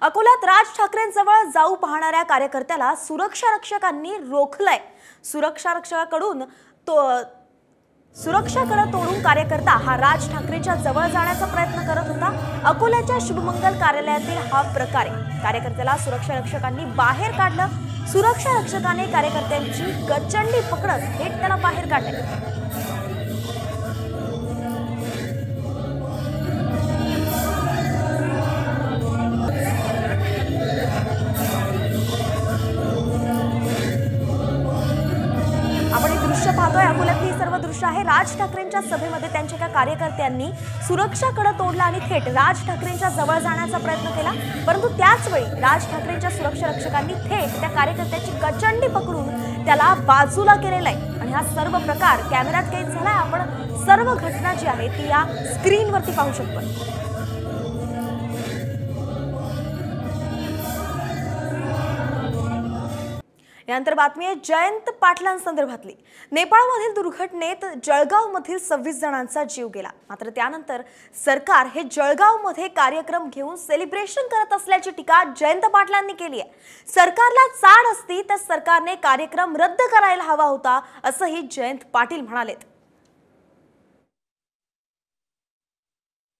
अकोल्यात राज ठाकरेंजवळ जाऊ पाहणाऱ्या कार्यकर्त्याला सुरक्षा रक्षकांनी रोखलंय। सुरक्षा रक्षकाकडून सुरक्षा कड तोडून कार्यकर्ता हा राज ठाकरेंच्या जवळ जाण्याचा प्रयत्न करत होता। अकोल्याच्या शुभमंगल कार्यालयातील हा प्रकार आहे। कार्यकर्त्याला सुरक्षा रक्षकांनी बाहेर काढलं। सुरक्षा रक्षकाने कार्यकर्त्यांची गचंडी पकडत थेट त्याला बाहेर काढले। आपण हे दृश्य पाहतोय। अकोल्यातली सर्व दृश्य आहे। राज ठाकरेंच्या सभेमध्ये त्यांच्या एका कार्यकर्त्यांनी सुरक्षा कड तोडला आणि थेट राज ठाकरेंच्या जवळ जाण्याचा प्रयत्न केला, परंतु त्याच वेळी राज ठाकरेंच्या सुरक्षा रक्षकांनी थेट त्या कार्यकर्त्याची गचंडी पकडून त्याला बाजूला केलेला आहे। आणि हा सर्व प्रकार कॅमेऱ्यात कैद झालाय। आपण सर्व घटना जी आहे ती या स्क्रीनवरती पाहू शकतो। यानंतर बातमी आहे जयंत पाटलांसंदर्भातली। नेपाळमधील दुर्घटनेत जळगावमधील 26 जणांचा जीव गेला। मात्र त्यानंतर सरकार हे जळगावमध्ये कार्यक्रम घेऊन सेलिब्रेशन करत असल्याची टीका जयंत पाटलांनी केली आहे। सरकारला चाड असती तर सरकारने कार्यक्रम रद्द करायला हवा होता, असंही जयंत पाटील म्हणाले।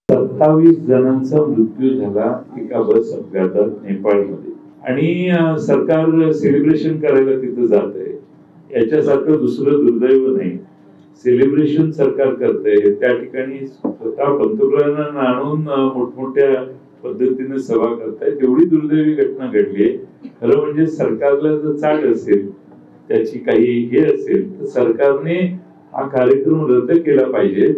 27 जणांचा मृत्यू झाला एका बस अपघातात नेपाळमध्ये, आणि सरकार सेलिब्रेशन करायला तिथे जात आहे। याच्यासारखं दुसरं दुर्दैव नाही। सेलिब्रेशन सरकार करतंय, त्या ठिकाणी स्वतः पंतप्रधानांना आणून मोठमोठ्या पद्धतीने सभा करतायत। एवढी दुर्दैवी घटना घडली आहे। खरं म्हणजे सरकारला जर चाड असेल, त्याची काही हे असेल तर सरकारने हा कार्यक्रम रद्द केला पाहिजे।